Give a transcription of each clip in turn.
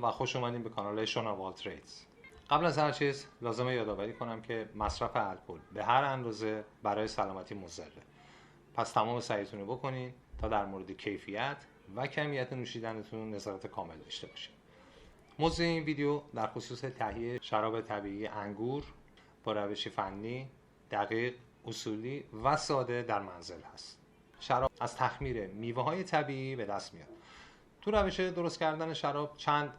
و خوش اومدین به کانال شوناوال تریدز. قبل از هر چیز لازمه یادآوری کنم که مصرف الکل به هر اندازه برای سلامتی مضره. پس تمام سعیتون رو بکنین تا در مورد کیفیت و کمیت نوشیدنتون نظارت کامل داشته باشین. موضوع این ویدیو در خصوص تهیه شراب طبیعی انگور با روش فنی، دقیق، اصولی و ساده در منزل هست. شراب از تخمیر میوه‌های طبیعی به دست میاد. تو روش درست کردن شراب چند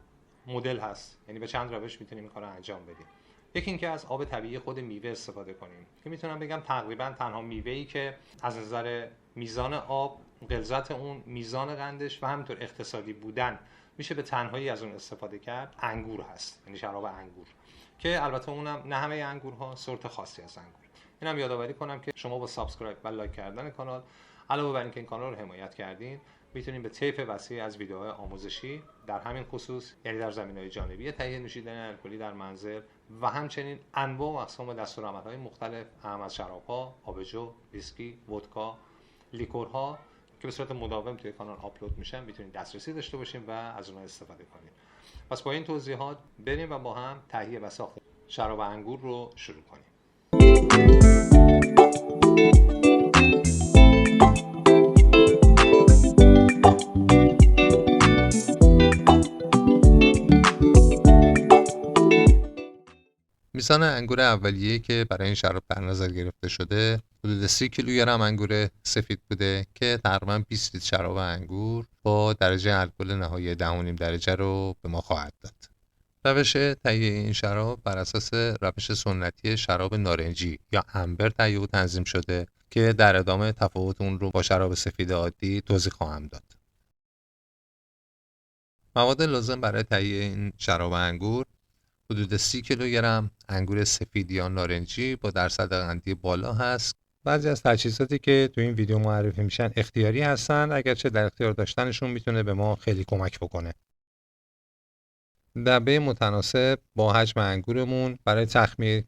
مدل هست، یعنی به چند روش میتونیم این کار رو انجام بدیم. یکی اینکه از آب طبیعی خود میوه استفاده کنیم که میتونم بگم تقریبا تنها میوه‌ای که از نظر میزان آب، غلظت اون، میزان قندش و همینطور اقتصادی بودن میشه به تنهایی از اون استفاده کرد، انگور هست، یعنی شراب انگور، که البته اونم نه همه انگورها، سورت خاصی از انگور. اینم یادآوری کنم که شما با سابسکرایب و لایک کردن کانال، علاوه بر اینکه این کانال رو حمایت کردین، میتونید به طیف وسیع از ویدیوهای آموزشی در همین خصوص، یعنی در زمینه‌های جانبی تهیه نوشیدنی الکلی در منزل و همچنین انواع و اقسام دستورالعمل‌های مختلف، هم از شراب‌ها، آبجو، ویسکی، ودکا، لیکورها که به صورت مداوم توی کانال آپلود میشن، میتونید دسترسی داشته باشین و از اونها استفاده کنید. پس با این توضیحات بریم و با هم تهیه و ساخت شراب انگور رو شروع کنیم. میزان انگور اولیه‌ای که برای این شراب در نظر گرفته شده حدود 30 کیلوگرم انگور سفید بوده که تقریبا 20 لیتر شراب انگور با درجه الکل نهایی 10.5 درجه رو به ما خواهد داد. روش تهیه این شراب بر اساس روش سنتی شراب نارنجی یا امبر تهیه و تنظیم شده که در ادامه تفاوت اون رو با شراب سفید عادی توضیح خواهم داد. مواد لازم برای تهیه این شراب انگور حدود 30 کیلوگرم انگور سفید یا نارنجی با درصد قندی بالا هست. بعضی از تجهیزاتی که تو این ویدیو معرفی میشن اختیاری هستن، اگرچه در اختیار داشتنشون میتونه به ما خیلی کمک بکنه. دبه متناسب با حجم انگورمون برای تخمیر.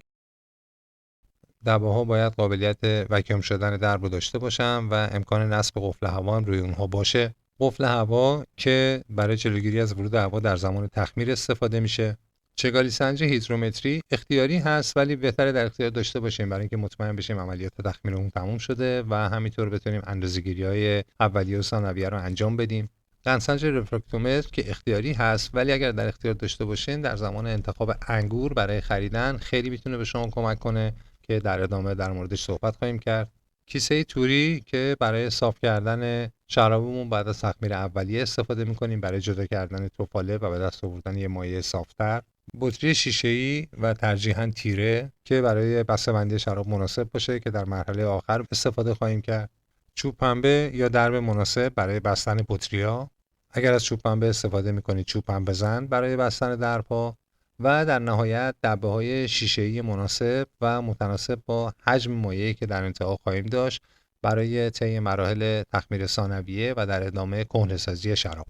دبه ها باید قابلیت وکیوم شدن درب رو داشته باشن و امکان نصب قفل هوا هم روی اونها باشه. قفل هوا که برای جلوگیری از ورود هوا در زمان تخمیر استفاده میشه. چگالی سنج هیدرومتری اختیاری هست ولی بهتره در اختیار داشته باشیم برای اینکه مطمئن بشیم عملیات تخمیرمون تموم شده و همینطور بتونیم اندازه‌گیری‌های اولیه و ثانویه رو انجام بدیم. قندسنج رفراکتومتر که اختیاری هست ولی اگر در اختیار داشته باشین در زمان انتخاب انگور برای خریدن خیلی میتونه به شما کمک کنه که در ادامه در موردش صحبت خواهیم کرد. کیسه توری که برای صاف کردن شرابمون بعد از تخمیر اولیه استفاده می‌کنیم برای جدا کردن توفاله و به دست آوردن یه مایع صاف‌تر. بطری شیشه‌ای و ترجیحاً تیره که برای بسته‌بندی شراب مناسب باشه که در مرحله آخر استفاده خواهیم کرد. چوب پنبه یا درب مناسب برای بستن بطری‌ها. اگر از چوب پنبه استفاده می‌کنید چوب پنبه زن برای بستن درب‌ها و در نهایت دبه‌های شیشه‌ای مناسب و متناسب با حجم مایعی که در انتها خواهیم داشت برای طی مراحل تخمیر ثانویه و در ادامه کهنه‌سازی شراب.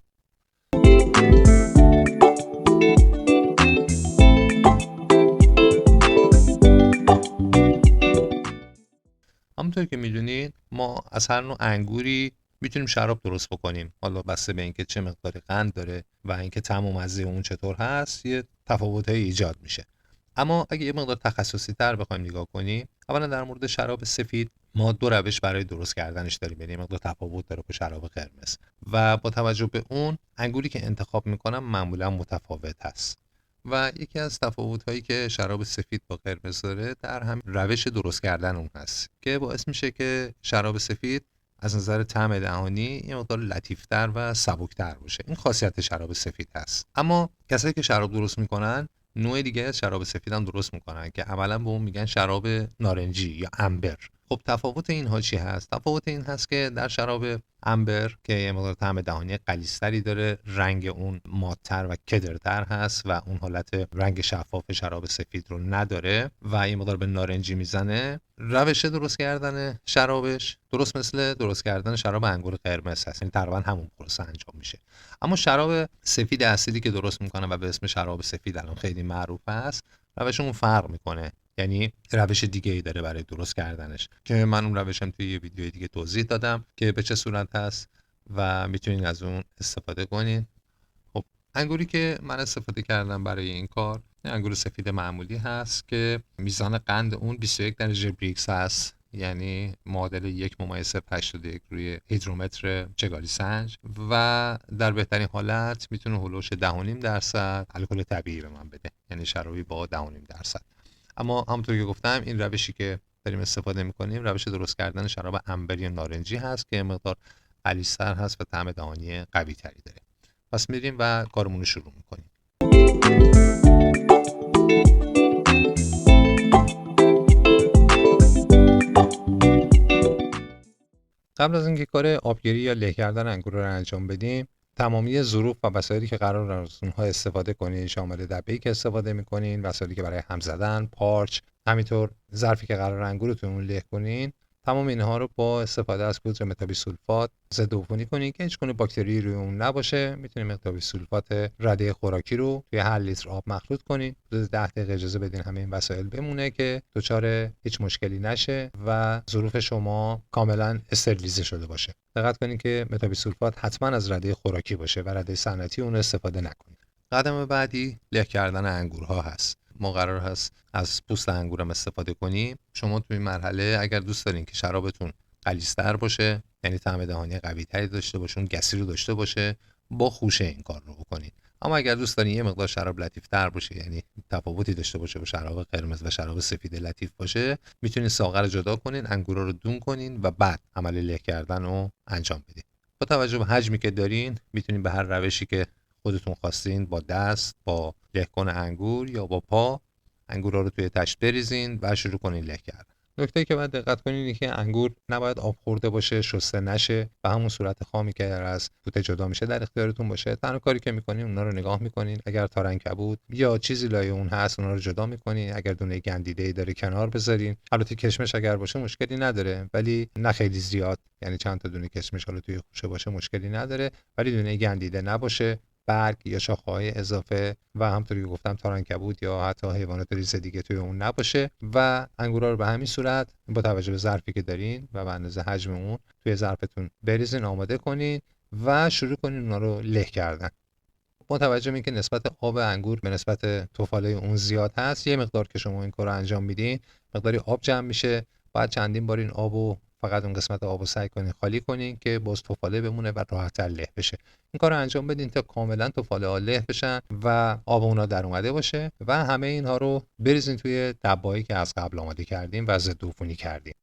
همونطور که میدونید ما از هر نوع انگوری میتونیم شراب درست بکنیم، حالا بسته به اینکه چه مقدار قند داره و اینکه طعم و مزه اون چطور هست یه تفاوت‌هایی ایجاد میشه. اما اگه یه مقدار تخصصی تر بخوایم نگاه کنیم، اولا در مورد شراب سفید ما دو روش برای درست کردنش داریم، یعنی مقدار تفاوت داره با شراب قرمز و با توجه به اون انگوری که انتخاب میکنم معمولا متفاوت هست. و یکی از تفاوت‌هایی که شراب سفید با قرمز داره در هم روش درست کردن اون هست که باعث میشه که شراب سفید از نظر طعم دهانی یه مقدار لطیف‌تر و سبک‌تر باشه. این خاصیت شراب سفید هست. اما کسایی که شراب درست میکنن نوع دیگه از شراب سفید هم درست میکنن که عملاً به اون میگن شراب نارنجی یا امبر. خب تفاوت اینها چی هست؟ تفاوت این هست که در شراب امبر که یه مقدار طعم دهانی غلیظ‌تری داره، رنگ اون مات‌تر و کدرتر هست و اون حالت رنگ شفاف شراب سفید رو نداره و یه مقدار به نارنجی میزنه. روش درست کردن شرابش درست مثل درست کردن شراب انگور قرمز هست، یعنی تقریبا همون پروسه انجام میشه. اما شراب سفید اصیلی که درست میکنه و به اسم شراب سفید الان خیلی معروف است، روشمون فرق میکنه، یعنی روش دیگه ای داره برای درست کردنش که من اون روشم توی یه ویدیو دیگه توضیح دادم که به چه صورت هست و میتونین از اون استفاده کنین. خب انگوری که من استفاده کردم برای این کار انگور سفید معمولی هست که میزان قند اون 21 درجه بریکس هست، یعنی معادل 1.81 روی هیدرومتر چگالی سنج و در بهترین حالت میتونه هلوش 10.5% الکل طبیعی به من بده، یعنی شرابی با 10.5%. اما همونطور که گفتم این روشی که داریم استفاده میکنیم روش درست کردن شراب انبری نارنجی هست که مقدار غلیظتر هست و طعم دهانی قوی تری داره. پس میریم و کارمون رو شروع میکنیم. قبل از اینکه کار آبگیری یا له کردن انگور رو انجام بدیم، تمامی ظروف و وسایلی که قرار از اونها استفاده کنین، شامل دبه‌ای که استفاده میکنین، وسایلی که برای هم زدن، پارچ، همینطور ظرفی که قرار انگورتون رو له کنین، تمام اینها رو با استفاده از پودر متابیسولفات ضد عفونی کنین که هیچ گونه باکتری روی اون نباشه. میتونین متابیسولفات رده خوراکی رو توی هر لیتر آب مخلوط کنین. حدود 10 دقیقه اجازه بدین همه این وسایل بمونه که دچار هیچ مشکلی نشه و ظروف شما کاملا استریلیزه شده باشه. دقت کنین که متابیسولفات حتما از رده خوراکی باشه و رده صنعتی اون رو استفاده نکنین. قدم بعدی له کردن انگورها هست. ما قرار هست از پوست انگورم استفاده کنیم. شما توی این مرحله اگر دوست دارین که شرابتون غلیظتر باشه، یعنی طعم دهانی قوی‌تری داشته باشه، اون گسی رو داشته باشه، با خوشه این کار رو بکنید. اما اگر دوست دارین یه مقدار شراب لطیف‌تر باشه، یعنی تفاوتی داشته باشه با شراب قرمز و شراب سفید لطیف باشه، میتونین ساغر رو جدا کنین، انگورا رو دون کنین و بعد عمل له کردن رو انجام بدین. با توجه به حجمی که دارین میتونین به هر روشی که خودتون خواستین، با دست، با له‌کن انگور یا با پا، انگورا رو توی تشت بریزین و شروع کنین له کردن. نکته‌ای که باید دقت کنین اینه که انگور نباید آب خورده باشه، شسته نشه و همون صورت خامی که از توته جدا میشه در اختیارتون باشه. تنها کاری که میکنین اونا رو نگاه میکنین، اگر تارنگ کبود یا چیزی لای اون هست اونا رو جدا میکنین، اگر دونه گندیده‌ای داره کنار بذارین. البته کشمش اگر باشه مشکلی نداره، ولی نه خیلی زیاد، یعنی چند تا دونه کشمش حالا توی خوشه باشه مشکلی نداره، ولی دونه گندیده نباشه، برگ یا شاخه‌های اضافه و همونطوری که گفتم تارنکبود یا حتی حیوانات ریز دیگه توی اون نباشه و انگورا رو به همین صورت با توجه به ظرفی که دارین و به اندازه حجم اون توی ظرفتون بریزین، آماده کنین و شروع کنین اونا رو له کردن. با توجه به اینکه نسبت آب انگور به نسبت تفاله اون زیاد هست، یه مقدار که شما این کار رو انجام میدین مقداری آب جمع میشه. بعد چندین بار این آبو فقط اون قسمت آبو سعی کنین خالی کنین که باز تفاله بمونه و راحت‌تر له بشه. این کار رو انجام بدین تا کاملا تفاله ها له بشن و آب اونا در اومده باشه و همه اینها رو بریزین توی دبایی که از قبل آماده کردیم و ضد عفونی کردیم.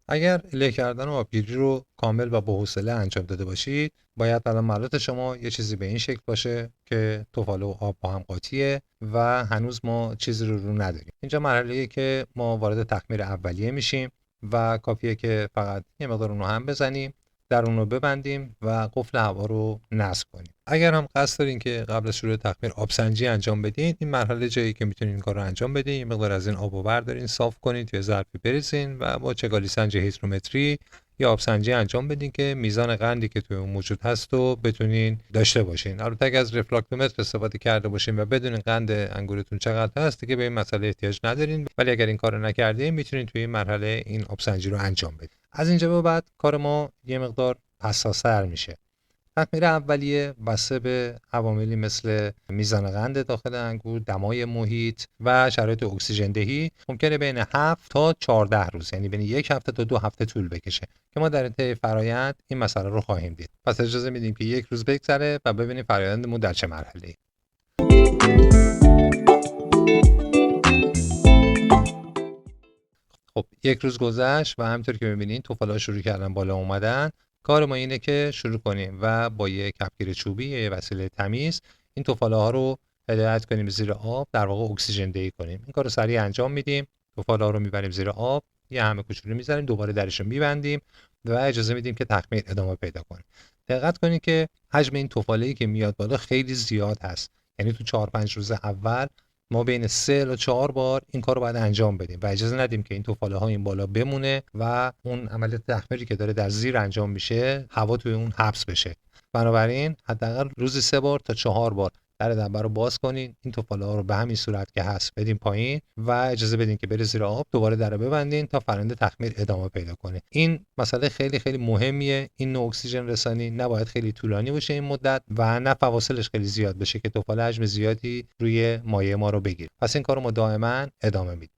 اگر له کردن و آبگیری رو کامل و با حوصله انجام داده باشید، باید الان ملات شما یه چیزی به این شکل باشه که تفاله و آب با هم قاطیه و هنوز ما چیزی رو نداریم. اینجا مرحله‌ایه که ما وارد تخمیر اولیه میشیم و کافیه که فقط یه مقدار اون رو هم بزنیم، در اون رو ببندیم و قفل هوا رو نصب کنیم. اگر هم قصد دارین که قبل از شروع تخمیر آبسنجی انجام بدین، این مرحله جایی که میتونین این کار رو انجام بدین. یه مقدار از این آبو بردارین، صاف کنین، توی ظرفی بریزین و با چگالی سنج هیدرومتری یا آبسنجی انجام بدین که میزان قندی که توی اون موجود هست رو بتونین داشته باشین. البته اگر از رفراکتومتر استفاده کرده باشین و بدونین قند انگورتون چقدر هست، دیگه به این مسئله احتیاج ندارین، ولی اگر این کارو نکردین میتونین توی این مرحله این آبسنجی رو انجام بدین. از اینجا به بعد کار ما یه مقدار حساس‌تر میشه. تخمیر اولیه بسته به عواملی مثل میزان قند داخل انگور، دمای محیط و شرایط اکسیژن دهی ممکنه بین 7 تا 14 روز، یعنی بین 1 هفته تا 2 هفته طول بکشه که ما در انتهای فرایند این مسئله رو خواهیم دید. پس اجازه میدیم که 1 روز بگذره و ببینیم فرایندمون در چه مرحله‌ای. خب 1 روز گذشت و همونطور که می‌بینید توفالا شروع کردن بالا اومدن. کار ما اینه که شروع کنیم و با یک کفگیر چوبی یا یه وسیله تمیز این توفاله ها رو هدایت کنیم زیر آب، در واقع اکسیژن دهی کنیم. این کار رو سریع انجام میدیم. توفاله ها رو میبریم زیر آب، یه همه کوچولو میذاریم، دوباره درش رو میبندیم و اجازه میدیم که تخمیر ادامه پیدا کنه. دقت کنید که حجم این توفاله‌ای که میاد بالا خیلی زیاد هست. یعنی تو 4-5 روز اول ما بین 3 الی 4 بار این کار رو باید انجام بدیم و اجازه ندیم که این تفاله ها این بالا بمونه و اون عملیات تخمیری که داره در زیر انجام میشه هوا توی اون حبس بشه. بنابراین حداقل روزی 3 بار تا 4 بار در دبه رو باز کنین، این تفاله ها رو به همین صورت که هست بدین پایین و اجازه بدین که بره زیر آب، دوباره در رو ببندین تا فرآیند تخمیر ادامه پیدا کنه. این مسئله خیلی خیلی مهمیه. این نوع اکسیژن رسانی نباید خیلی طولانی باشه این مدت و نه فواصلش خیلی زیاد بشه که تفاله حجم زیادی روی مایع ما رو بگیره. پس این کارو ما دائما ادامه میدیم.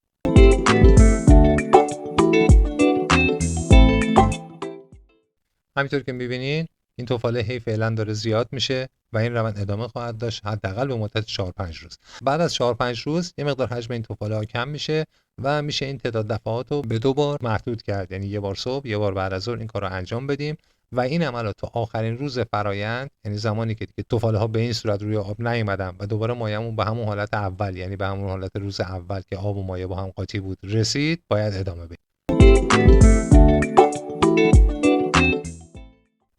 همینطور که می‌بینین این تفاله هی فعلا داره زیاد میشه و این روند ادامه خواهد داشت حداقل به مدت 4-5 روز. بعد از 4-5 روز یه مقدار حجم این تفاله ها کم میشه و میشه این تعداد دفعات رو به 2 بار محدود کرد، یعنی یه بار صبح یه بار بعد از ظهر این کار رو انجام بدیم و این عملیات تا آخرین روز فرایند، یعنی زمانی که دیگه تفاله ها به این صورت روی آب نیومدن و دوباره مایعمون به همون حالت اول، یعنی به همون حالت روز اول که آب و مایع با هم قاطی بود رسید، باید ادامه بدیم.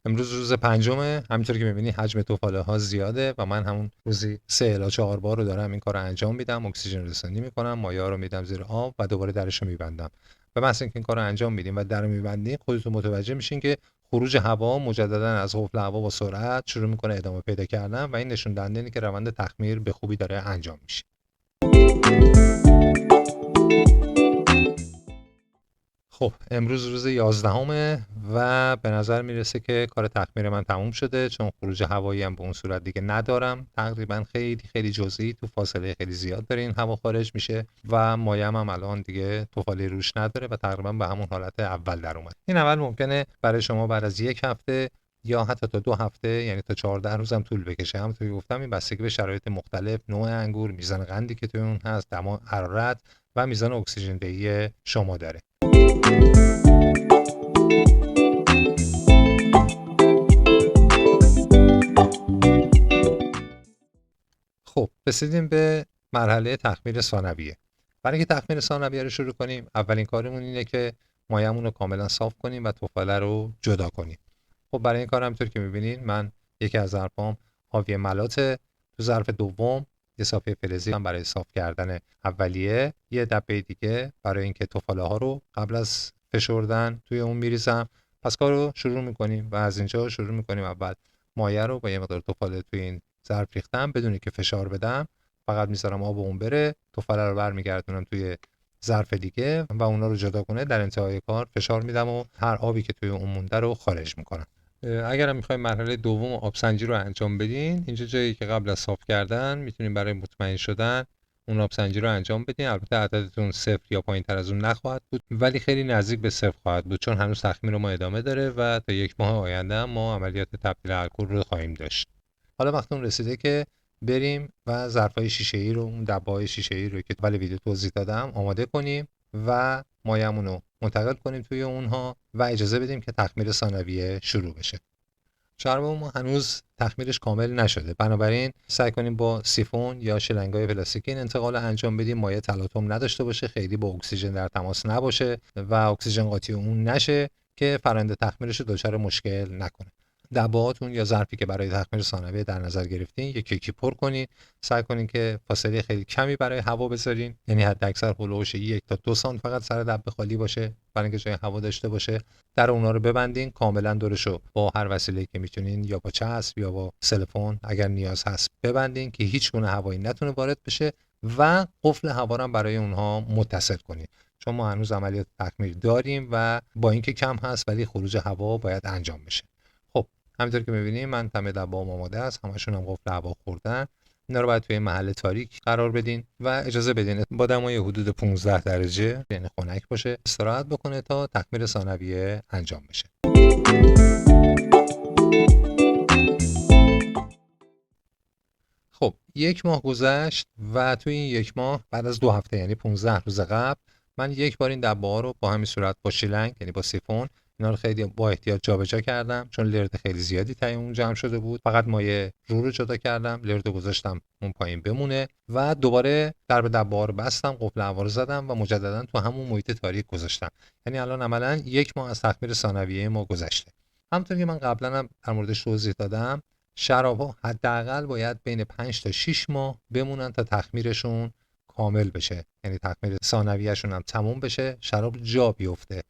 امروز روز 5، همینطور که می‌بینی حجم تفاله ها زیاده و من همون روزی 3 الی 4 بار رو دارم این کار رو انجام میدم، اکسیژن رسانی میکنم، مایع رو میدم زیر آب و دوباره درش رو میبندم. و مثلا اینکه این کار رو انجام میدیم و در رو میبندیم، خودتون متوجه میشین که خروج هوا مجددا از قفل هوا با سرعت شروع میکنه ادامه پیدا کردن و این نشون دهنده اینه که روند تخمیر به خوبی داره انجام میشه. خب امروز روز 11 و به نظر میرسه که کار تخمیر من تموم شده، چون خروج هوایی هم به اون صورت دیگه ندارم. تقریبا خیلی خیلی جزئی تو فاصله خیلی زیاد داره این هوا خارج میشه و مایع هم الان دیگه تفاله روش نداره و تقریبا به همون حالت اول در اومد. این اول ممکنه برای شما بعد از 1 هفته یا حتی تا 2 هفته، یعنی تا 14 روز هم طول بکشه. همونطور که گفتم این بستگی به شرایط مختلف، نوع انگور، میزان قندی که توی اون هست، دما، حرارت و میزان اکسیژن دهی شما داره. خب رسیدیم به مرحله تخمیر ثانویه. برای اینکه تخمیر ثانویه رو شروع کنیم، اولین کارمون اینه که مایعمون رو کاملا صاف کنیم و تفاله رو جدا کنیم. خب برای این کار همونطور که می‌بینین من یکی از ظرفام حاوی ملاطه، تو ظرف دوم یه صافی فلزی هم برای صاف کردن اولیه، یه دبه دیگه برای اینکه تفاله ها رو قبل از فشردن توی اون میریزم. پس کار رو شروع میکنیم و از اینجا شروع میکنیم. اول مایع رو با یه مقدار تفاله توی این ظرف ریختم بدون که فشار بدم، فقط میذارم آب اون بره، تفاله رو برمیگردونم توی ظرف دیگه و اونا رو جدا کنه. در انتهای کار فشار میدم و هر آبی که توی اون مونده رو خارج میکنم. اگر هم میخوایم مرحله دوم آبسنجی رو انجام بدین، اینجا جایی که قبل از صاف کردن میتونین برای مطمئن شدن اون آبسنجی رو انجام بدین. البته عددتون 0 یا پایین‌تر از اون نخواهد بود، ولی خیلی نزدیک به 0 خواهد بود، چون هنوز تخمیر ما ادامه داره و تا 1 ماه آینده ما عملیات تبدیل الکل رو خواهیم داشت. حالا وقت اون رسیده که بریم و ظرفای شیشه‌ای رو، اون دباهای شیشه‌ای رو که تو ویدیو توضیح دادم آماده کنیم و مایعمون رو منتقل کنیم توی اونها و اجازه بدیم که تخمیر ثانویه شروع بشه. چرب ما هنوز تخمیرش کامل نشده، بنابراین سعی کنیم با سیفون یا شلنگای پلاستیکی این انتقال انجام بدیم. مایع تلاطم نداشته باشه، خیلی با اکسیژن در تماس نباشه و اکسیژن قاطی اون نشه که فرآیند تخمیرش رو دچار مشکل نکنه. دباهاتون یا ظرفی که برای تخمیر ثانویه در نظر گرفتین یک یکی پر کنین. سعی کنین که فاصله خیلی کمی برای هوا بذارین، یعنی حد اکثر هولوش 1 تا 2 سانت فقط سر دبه خالی باشه برای اینکه جای هوا داشته باشه. در اونا رو ببندین کاملا دورشو با هر وسیله‌ای که میتونین، یا با چسب یا با سلفون اگر نیاز هست ببندین که هیچ گونه هوایی نتونه وارد بشه و قفل هوا رو برای اونها متصل کنین، چون ما هنوز عملیات تخمیر داریم و با اینکه کم هست ولی خروج هوا باید انجام بشه. خب همینطور که می‌بینید من تمام دباهام آماده است، همشون هم قفل هوا خوردن. اینا رو باید توی محل تاریک قرار بدین و اجازه بدین با دمای حدود 15 درجه، یعنی خنک باشه، استراحت بکنه تا تخمیر ثانویه انجام بشه. خب 1 ماه گذشت و توی این 1 ماه بعد از 2 هفته یعنی 15 روز قبل من 1 بار این دباها رو با همین صورت با شیلنگ یعنی با سیفون اینا رو خیلی با احتیاط جابجا کردم، چون لرد خیلی زیادی تای اون جمع شده بود. فقط مایع رو جدا کردم، لرد رو گذاشتم اون پایین بمونه و دوباره درب دباها رو بستم، قفل هوا رو زدم و مجددا تو همون محیط تاریک گذاشتم. یعنی الان عملاً 1 ماه از تخمیر ثانویه ما گذشته. همونطور که من قبلا هم در موردش توضیح دادم، شراب‌ها حداقل باید بین 5 تا 6 ماه بمونن تا تخمیرشون کامل بشه، یعنی تخمیر ثانویه‌شون هم تموم بشه، شراب جا بیفته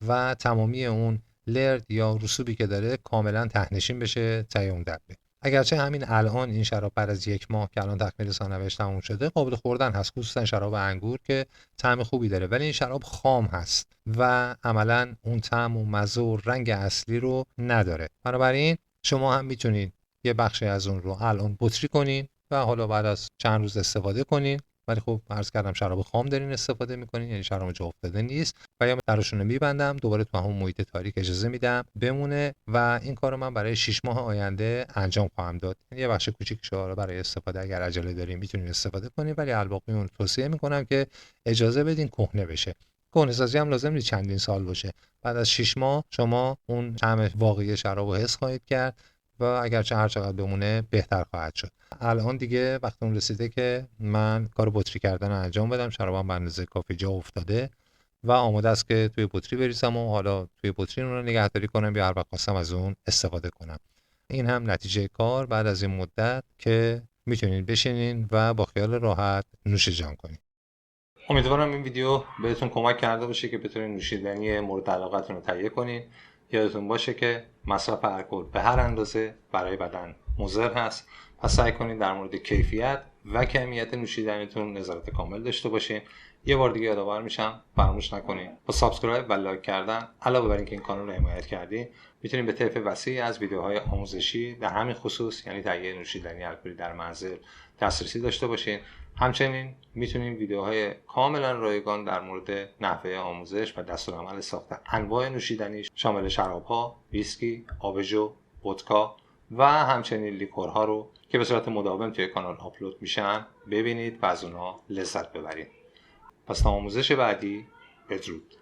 و تمامی اون لرد یا رسوبی که داره کاملا تهنشین بشه تای اون دبه. اگرچه همین الان این شراب بعد از 1 ماه که الان تخمیر ثانویه‌اش تموم شده قابل خوردن هست، خصوصا شراب انگور که طعم خوبی داره، ولی این شراب خام هست و عملا اون طعم و مزه و رنگ اصلی رو نداره. بنابراین شما هم میتونید یه بخشی از اون رو الان بطری کنین و حالا بعد از چند روز استفاده کنین، ولی خب عرض کردم شراب خام دارین استفاده میکنین، یعنی شراب جا افتاده نیست و یا درشون رو میبندم دوباره تو همون محیط تاریک اجازه میدم بمونه و این کارو من برای 6 ماه آینده انجام خواهم داد. یعنی یه بخش کوچیکش رو برای استفاده اگر عجله دارین میتونین استفاده کنین، ولی الباقی اون توصیه میکنم که اجازه بدین کهنه بشه. کهنه‌سازی هم لازم نیست چندین سال باشه. بعد از 6 ماه شما اون طعم واقعی شراب رو حس خواهید کرد و اگرچه هر چقدر بمونه بهتر خواهد شد. الان دیگه وقت اون رسیده که من کار بطری کردن رو انجام بدم. شرابم به اندازه کافی جا افتاده و آماده است که توی بطری بریزم و حالا توی بطری اون رو نگهداری کنم یا هر وقت خواستم از اون استفاده کنم. این هم نتیجه کار بعد از این مدت که میتونین بشینین و با خیال راحت نوش جان کنین. امیدوارم این ویدیو بهتون کمک کرده باشه که بتونین نوشیدنی مورد علاقتون رو تهیه کنین. یادتون باشه که مصرف الکل به هر اندازه برای بدن مضر هست، پس سعی کنین در مورد کیفیت و کمیت نوشیدنیتون نظارت کامل داشته باشین. یه بار دیگه یادآور میشم فراموش نکنین با سابسکرایب و لایک کردن علاوه بر اینکه این کانال رو حمایت کردین میتونین به طیف وسیعی از ویدیوهای آموزشی در همین خصوص، یعنی تهیه نوشیدنی الکلی در منزل، دسترسی داشته باشین. همچنین میتونیم ویدیوهای کاملا رایگان در مورد نحوه آموزش و دستورالعمل ساخت انواع نوشیدنی شامل شراب‌ها، ویسکی، آبجو، ودکا و همچنین لیکورها رو که به صورت مداوم توی کانال آپلود میشن ببینید و از اونها لذت ببرید. پس تا آموزش بعدی، بدرود.